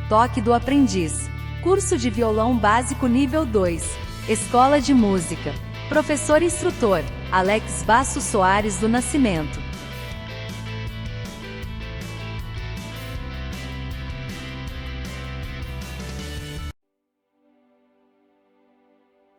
Toque do Aprendiz. Curso de Violão Básico Nível 2. Escola de Música. Professor Instrutor, Alex Basso Soares do Nascimento.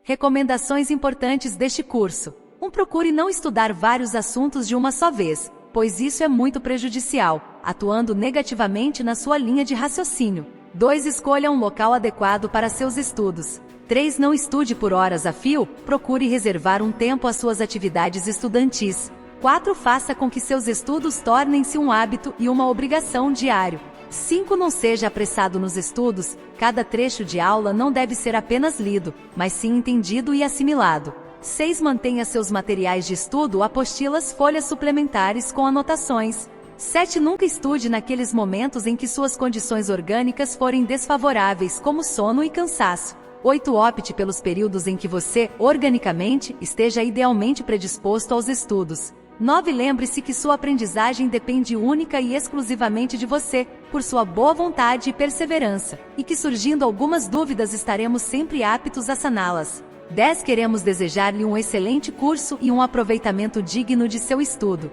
Recomendações importantes deste curso. 1. Procure não estudar vários assuntos de uma só vez, pois isso é muito prejudicial, atuando negativamente na sua linha de raciocínio. 2. Escolha um local adequado para seus estudos. 3. Não estude por horas a fio, procure reservar um tempo às suas atividades estudantis. 4. Faça com que seus estudos tornem-se um hábito e uma obrigação diário. 5. Não seja apressado nos estudos, cada trecho de aula não deve ser apenas lido, mas sim entendido e assimilado. 6. Mantenha seus materiais de estudo, apostilas, folhas suplementares com anotações. 7. Nunca estude naqueles momentos em que suas condições orgânicas forem desfavoráveis, como sono e cansaço. 8. Opte pelos períodos em que você, organicamente, esteja idealmente predisposto aos estudos. 9. Lembre-se que sua aprendizagem depende única e exclusivamente de você, por sua boa vontade e perseverança, e que surgindo algumas dúvidas estaremos sempre aptos a saná-las. 10. Queremos desejar-lhe um excelente curso e um aproveitamento digno de seu estudo.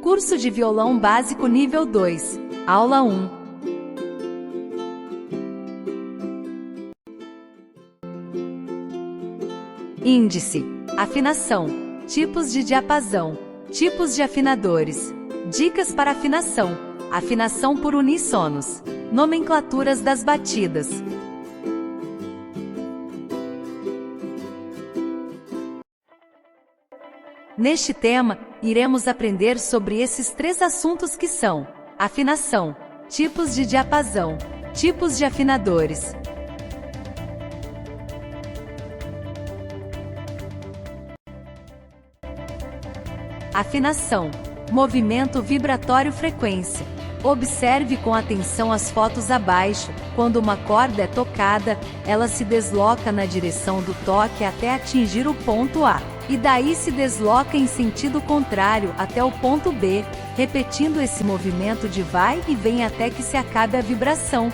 Curso de Violão Básico Nível 2. Aula 1. Índice. Afinação. Tipos de diapasão. Tipos de afinadores. Dicas para afinação. Afinação por uníssonos. Nomenclaturas das batidas. Neste tema, iremos aprender sobre esses 3 assuntos que são: afinação, tipos de diapasão, tipos de afinadores. Afinação. Movimento vibratório frequência. Observe com atenção as fotos abaixo. Quando uma corda é tocada, ela se desloca na direção do toque até atingir o ponto A, e daí se desloca em sentido contrário até o ponto B, repetindo esse movimento de vai e vem até que se acabe a vibração.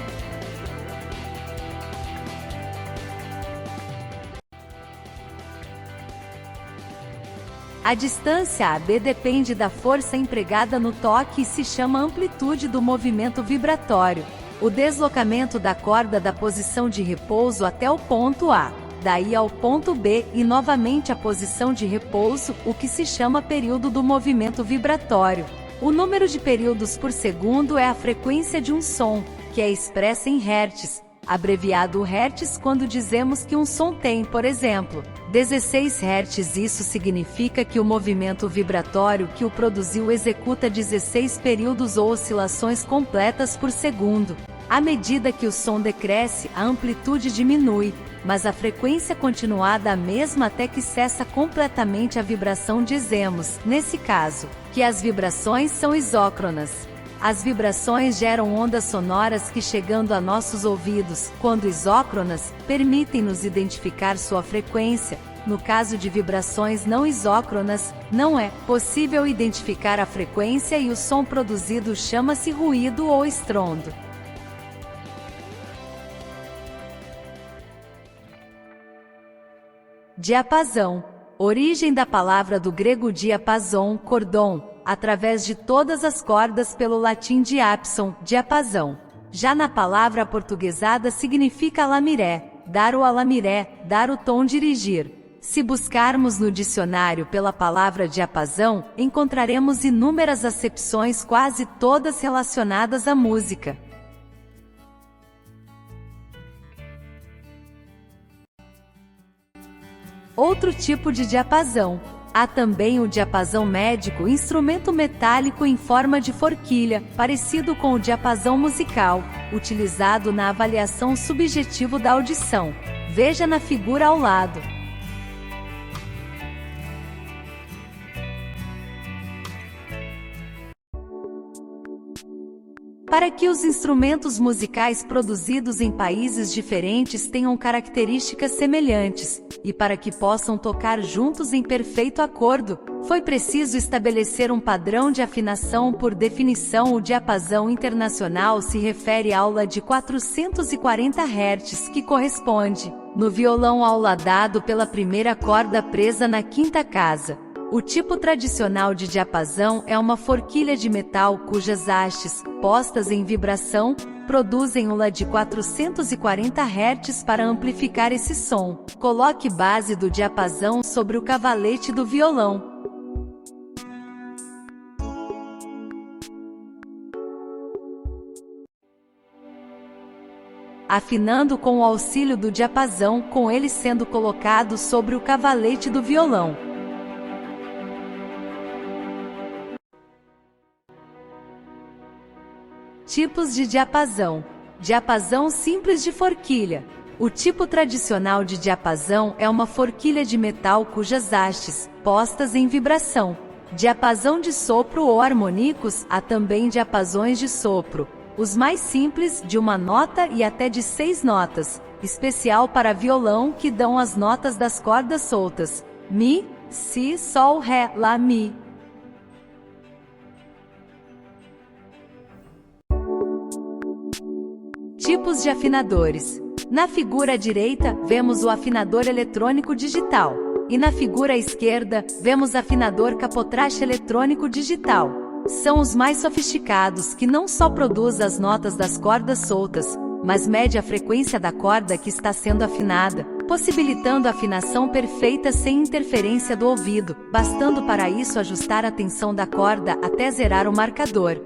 A distância AB depende da força empregada no toque e se chama amplitude do movimento vibratório. O deslocamento da corda da posição de repouso até o ponto A, daí ao ponto B e novamente a posição de repouso, o que se chama período do movimento vibratório. O número de períodos por segundo é a frequência de um som, que é expressa em hertz, abreviado hertz quando dizemos que um som tem, por exemplo, 16 Hz. Isso significa que o movimento vibratório que o produziu executa 16 períodos ou oscilações completas por segundo. À medida que o som decresce, a amplitude diminui, mas a frequência continuada a mesma até que cessa completamente a vibração. Dizemos, nesse caso, que as vibrações são isócronas. As vibrações geram ondas sonoras que, chegando a nossos ouvidos, quando isócronas, permitem-nos identificar sua frequência. No caso de vibrações não isócronas, não é possível identificar a frequência e o som produzido chama-se ruído ou estrondo. Diapasão. Origem da palavra do grego diapason, cordão, através de todas as cordas, pelo latim diapson, diapasão. Já na palavra aportuguesada significa lamiré, dar o alamiré, dar o tom, dirigir. Se buscarmos no dicionário pela palavra diapasão, encontraremos inúmeras acepções, quase todas relacionadas à música. Outro tipo de diapasão. Há também o diapasão médico, instrumento metálico em forma de forquilha, parecido com o diapasão musical, utilizado na avaliação subjetiva da audição. Veja na figura ao lado. Para que os instrumentos musicais produzidos em países diferentes tenham características semelhantes, e para que possam tocar juntos em perfeito acordo, foi preciso estabelecer um padrão de afinação. Por definição, o diapasão internacional se refere à aula de 440 Hz, que corresponde, no violão, ao ladado pela primeira corda presa na quinta casa. O tipo tradicional de diapasão é uma forquilha de metal cujas hastes, postas em vibração, produzem um Lá de 440 Hz. Para amplificar esse som, coloque base do diapasão sobre o cavalete do violão. Afinando com o auxílio do diapasão, com ele sendo colocado sobre o cavalete do violão. Tipos de diapasão. Diapasão simples de forquilha. O tipo tradicional de diapasão é uma forquilha de metal cujas hastes, postas em vibração. Diapasão de sopro ou harmônicos. Há também diapasões de sopro, os mais simples, de uma nota e até de 6 notas, especial para violão, que dão as notas das cordas soltas: Mi, Si, Sol, Ré, Lá, Mi. Tipos de afinadores. Na figura direita, vemos o afinador eletrônico digital, e na figura esquerda, vemos afinador capotraste eletrônico digital. São os mais sofisticados, que não só produz as notas das cordas soltas, mas mede a frequência da corda que está sendo afinada, possibilitando a afinação perfeita sem interferência do ouvido, bastando para isso ajustar a tensão da corda até zerar o marcador.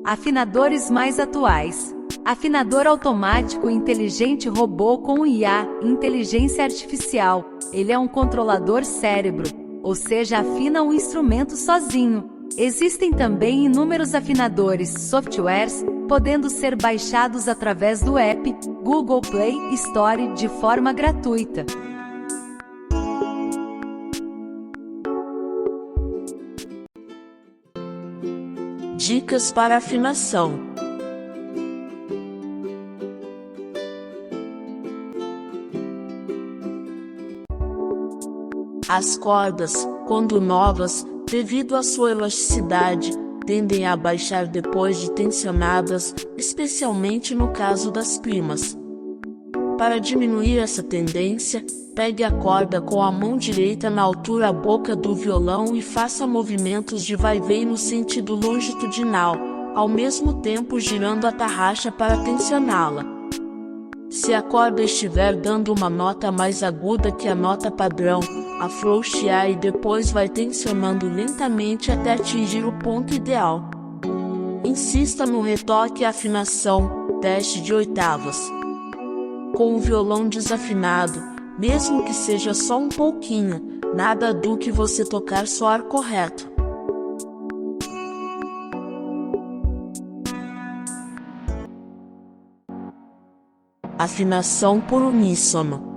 Afinadores mais atuais. Afinador automático inteligente robô com IA, inteligência artificial. Ele é um controlador cérebro, ou seja, afina um instrumento sozinho. Existem também inúmeros afinadores, softwares, podendo ser baixados através do app Google Play Store de forma gratuita. Dicas para afinação. As cordas, quando novas, devido à sua elasticidade, tendem a baixar depois de tensionadas, especialmente no caso das primas. Para diminuir essa tendência, pegue a corda com a mão direita na altura da boca do violão e faça movimentos de vai-vem no sentido longitudinal, ao mesmo tempo girando a tarraxa para tensioná-la. Se a corda estiver dando uma nota mais aguda que a nota padrão, afrouxe e depois vai tensionando lentamente até atingir o ponto ideal. Insista no retoque e afinação, teste de oitavas. Com o violão desafinado, mesmo que seja só um pouquinho, nada do que você tocar soar correto. Afinação por uníssono.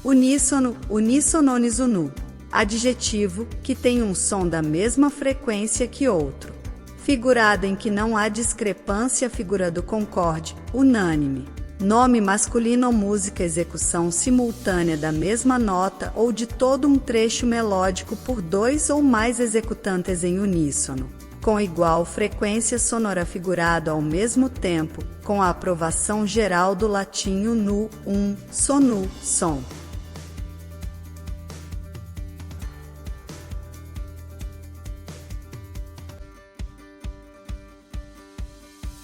Uníssono, uníssono. Adjetivo que tem um som da mesma frequência que outro. Figurado em que não há discrepância. Figura do concorde, unânime. Nome masculino ou música, execução simultânea da mesma nota ou de todo um trecho melódico por 2 ou mais executantes em uníssono, com igual frequência sonora. Figurado ao mesmo tempo, com a aprovação geral do latim unu, sonu, som.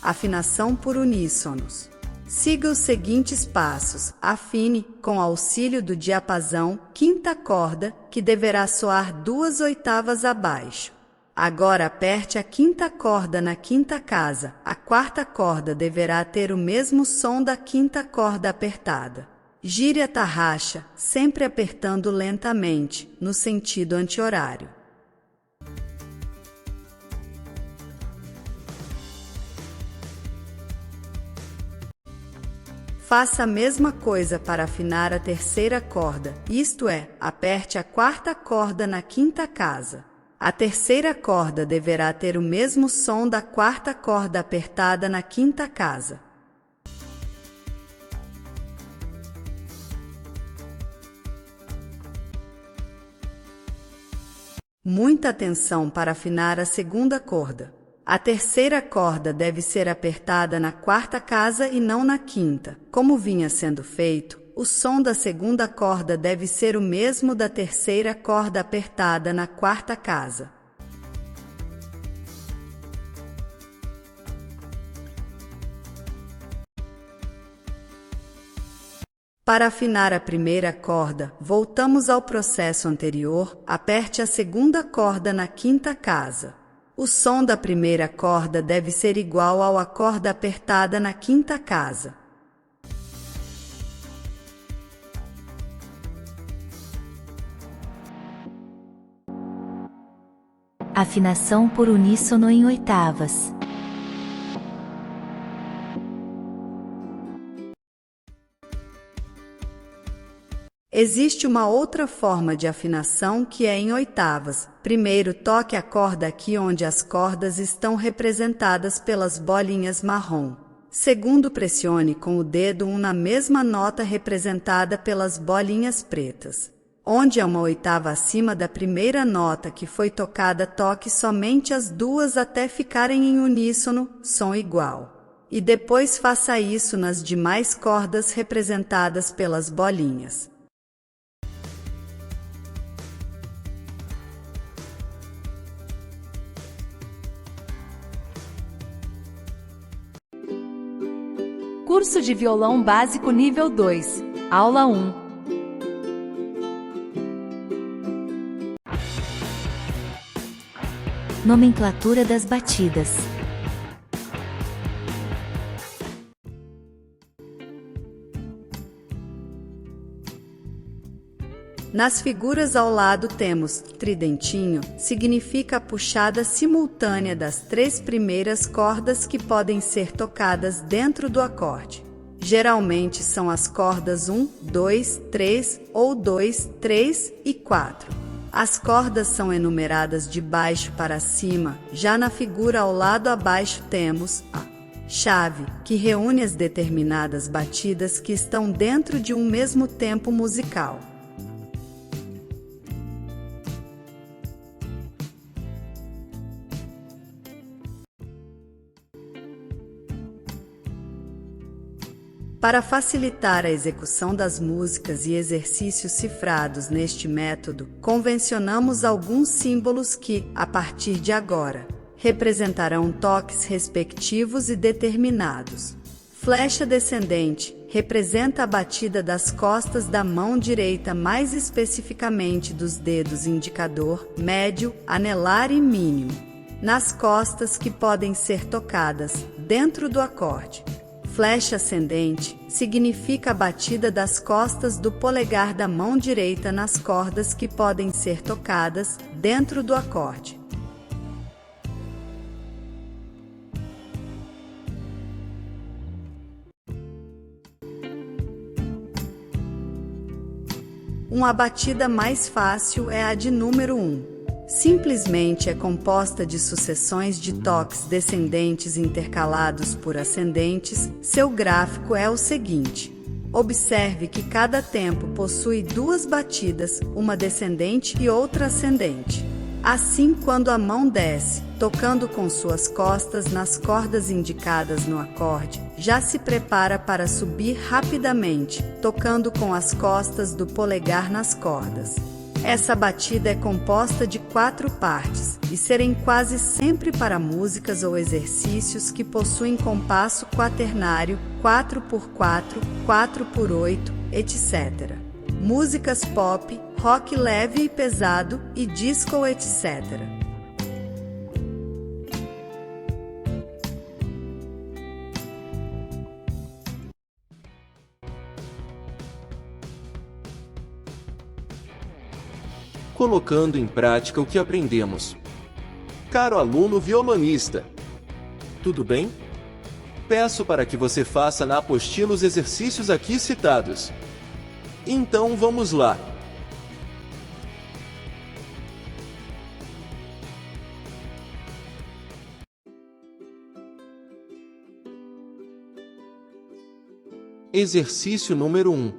Afinação por uníssonos. Siga os seguintes passos. Afine, com auxílio do diapasão, quinta corda, que deverá soar 2 oitavas abaixo. Agora aperte a quinta corda na quinta casa. A quarta corda deverá ter o mesmo som da quinta corda apertada. Gire a tarraxa, sempre apertando lentamente, no sentido anti-horário. Faça a mesma coisa para afinar a terceira corda, isto é, aperte a quarta corda na quinta casa. A terceira corda deverá ter o mesmo som da quarta corda apertada na quinta casa. Muita atenção para afinar a segunda corda. A terceira corda deve ser apertada na quarta casa e não na quinta. Como vinha sendo feito, o som da segunda corda deve ser o mesmo da terceira corda apertada na quarta casa. Para afinar a primeira corda, voltamos ao processo anterior, aperte a segunda corda na quinta casa. O som da primeira corda deve ser igual ao corda apertada na quinta casa. Afinação por uníssono em oitavas. Existe uma outra forma de afinação que é em oitavas. Primeiro toque a corda aqui onde as cordas estão representadas pelas bolinhas marrom. Segundo, pressione com o dedo na mesma nota representada pelas bolinhas pretas. Onde há uma oitava acima da primeira nota que foi tocada, toque somente as duas até ficarem em uníssono, som igual. E depois faça isso nas demais cordas representadas pelas bolinhas. Curso de Violão Básico Nível 2, Aula 1. Nomenclatura das batidas. Nas figuras ao lado temos tridentinho, significa a puxada simultânea das três primeiras cordas que podem ser tocadas dentro do acorde. Geralmente são as cordas 1, 2, 3 ou 2, 3 e 4. As cordas são enumeradas de baixo para cima. Já na figura ao lado abaixo temos a chave, que reúne as determinadas batidas que estão dentro de um mesmo tempo musical. Para facilitar a execução das músicas e exercícios cifrados neste método, convencionamos alguns símbolos que, a partir de agora, representarão toques respectivos e determinados. Flecha descendente representa a batida das costas da mão direita, mais especificamente dos dedos indicador, médio, anelar e mínimo, nas costas que podem ser tocadas dentro do acorde. Flecha ascendente significa a batida das costas do polegar da mão direita nas cordas que podem ser tocadas dentro do acorde. Uma batida mais fácil é a de número 1. Simplesmente é composta de sucessões de toques descendentes intercalados por ascendentes. Seu gráfico é o seguinte. Observe que cada tempo possui duas batidas, uma descendente e outra ascendente. Assim, quando a mão desce, tocando com suas costas nas cordas indicadas no acorde, já se prepara para subir rapidamente, tocando com as costas do polegar nas cordas. Essa batida é composta de 4 partes, e serem quase sempre para músicas ou exercícios que possuem compasso quaternário, 4x4, 4x8, etc. Músicas pop, rock leve e pesado, e disco, etc. Colocando em prática o que aprendemos. Caro aluno violonista, tudo bem? peço para que você faça na apostila os exercícios aqui citados. Então vamos lá. Exercício número 1.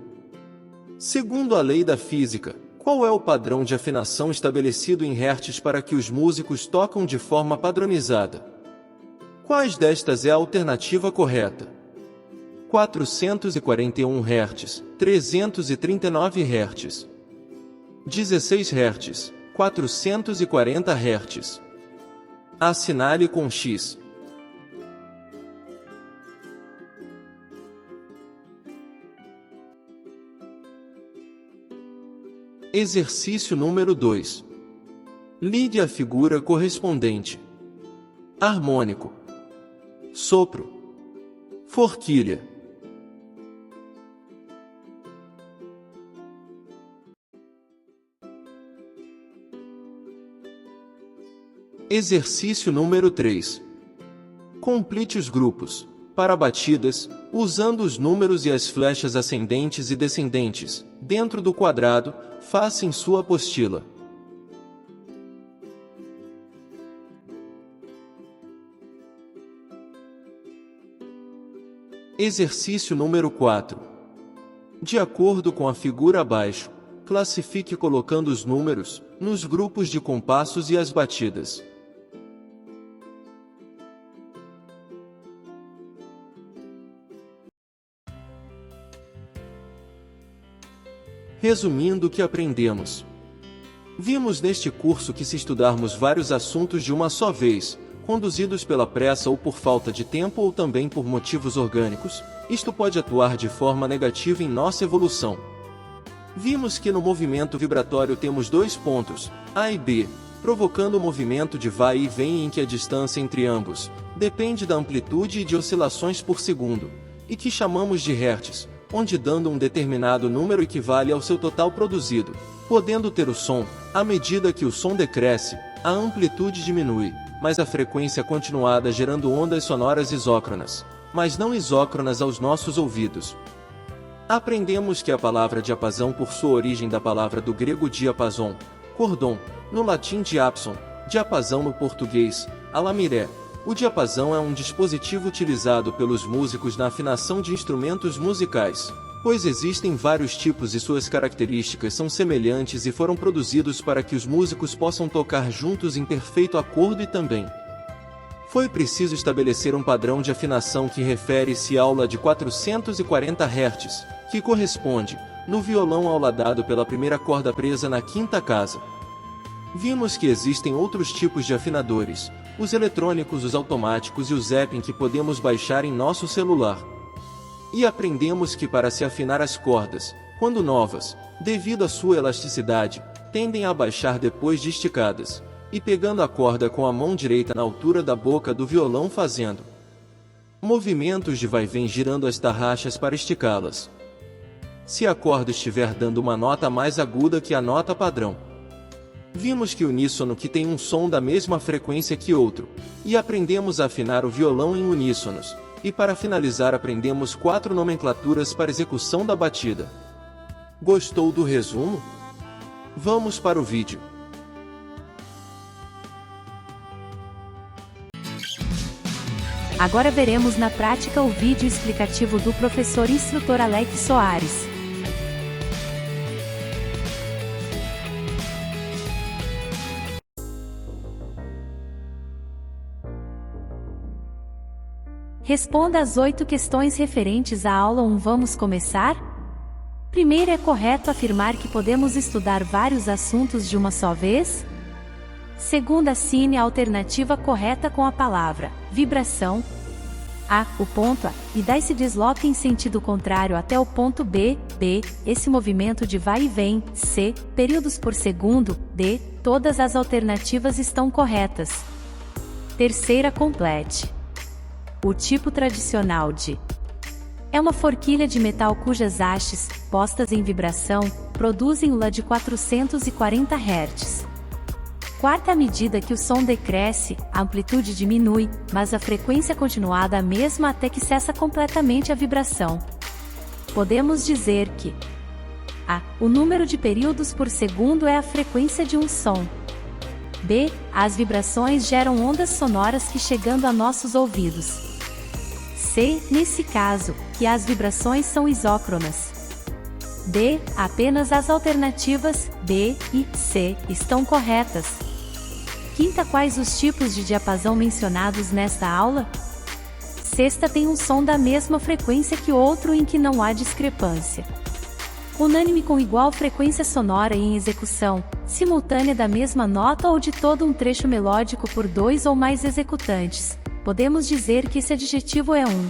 Segundo a lei da física, qual é o padrão de afinação estabelecido em hertz para que os músicos tocam de forma padronizada? Quais destas é a alternativa correta? 441 Hz, 339 Hz, 16 Hz, 440 Hz. Assinale com X. Exercício número 2. Lide a figura correspondente. Harmônico, sopro, forquilha. Exercício número 3. Complete os grupos, para batidas, usando os números e as flechas ascendentes e descendentes, dentro do quadrado, faça em sua apostila. Exercício número 4. De acordo com a figura abaixo, classifique colocando os números nos grupos de compassos e as batidas. Resumindo o que aprendemos. Vimos neste curso que se estudarmos vários assuntos de uma só vez, conduzidos pela pressa ou por falta de tempo ou também por motivos orgânicos, isto pode atuar de forma negativa em nossa evolução. Vimos que no movimento vibratório temos dois pontos, A e B, provocando o movimento de vai e vem em que a distância entre ambos depende da amplitude e de oscilações por segundo, e que chamamos de hertz, onde dando um determinado número equivale ao seu total produzido, podendo ter o som, à medida que o som decresce, a amplitude diminui, mas a frequência continuada gerando ondas sonoras isócronas, mas não isócronas aos nossos ouvidos. Aprendemos que a palavra diapasão por sua origem da palavra do grego diapason, cordon, no latim diapson, diapasão no português, alamiré. O diapasão é um dispositivo utilizado pelos músicos na afinação de instrumentos musicais, pois existem vários tipos e suas características são semelhantes e foram produzidos para que os músicos possam tocar juntos em perfeito acordo e também foi preciso estabelecer um padrão de afinação que refere-se à aula de 440 Hz, que corresponde, no violão ao ladado pela primeira corda presa na quinta casa. Vimos que existem outros tipos de afinadores, os eletrônicos, os automáticos e os app que podemos baixar em nosso celular. E aprendemos que para se afinar as cordas, quando novas, devido à sua elasticidade, tendem a baixar depois de esticadas, e pegando a corda com a mão direita na altura da boca do violão fazendo movimentos de vai-vem girando as tarraxas para esticá-las. Se a corda estiver dando uma nota mais aguda que a nota padrão. Vimos que o uníssono que tem um som da mesma frequência que outro, e aprendemos a afinar o violão em uníssonos, e para finalizar aprendemos 4 nomenclaturas para execução da batida. Gostou do resumo? Vamos para o vídeo. Agora veremos na prática o vídeo explicativo do professor instrutor Alex Soares. Responda as 8 questões referentes à aula 1. Vamos começar? Primeiro, é correto afirmar que podemos estudar vários assuntos de uma só vez? Segundo, assine a alternativa correta com a palavra vibração. A, o ponto A, e daí se desloca em sentido contrário até o ponto B, esse movimento de vai e vem. C, períodos por segundo. D, todas as alternativas estão corretas. Terceira, complete. O tipo tradicional de é uma forquilha de metal cujas hastes, postas em vibração, produzem o Lá de 440 Hz. Quarta, à medida que o som decresce, a amplitude diminui, mas a frequência continuada a mesma até que cessa completamente a vibração. Podemos dizer que a. O número de períodos por segundo é a frequência de um som. B. As vibrações geram ondas sonoras que chegando a nossos ouvidos. C. Nesse caso, que as vibrações são isócronas. D. Apenas as alternativas B e C estão corretas. Quinta, quais os tipos de diapasão mencionados nesta aula? Sexta, tem um som da mesma frequência que outro em que não há discrepância. Unânime, com igual frequência sonora e em execução simultânea da mesma nota ou de todo um trecho melódico por dois ou mais executantes. Podemos dizer que esse adjetivo é um.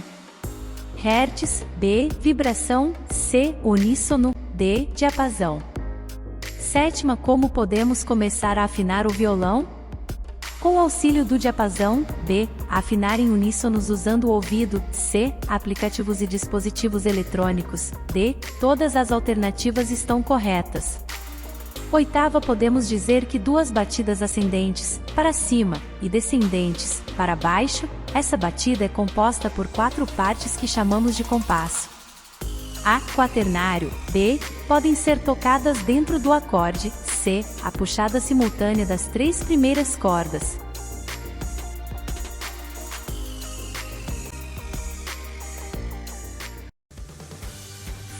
Hertz. B. Vibração. C. Uníssono. D. Diapasão. Sétima, como podemos começar a afinar o violão? Com o auxílio do diapasão. B. Afinar em uníssonos usando o ouvido. C. Aplicativos e dispositivos eletrônicos. D. Todas as alternativas estão corretas. Oitava, podemos dizer que duas batidas ascendentes, para cima, e descendentes, para baixo, essa batida é composta por 4 partes que chamamos de compasso. A. Quaternário. B. Podem ser tocadas dentro do acorde. C. A puxada simultânea das 3 primeiras cordas.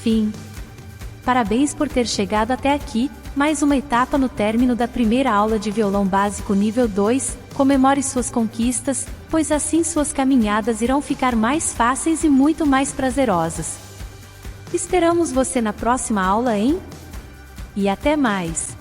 Fim. Parabéns por ter chegado até aqui, mais uma etapa no término da primeira aula de violão básico nível 2, comemore suas conquistas, pois assim suas caminhadas irão ficar mais fáceis e muito mais prazerosas. Esperamos você na próxima aula, hein? E até mais!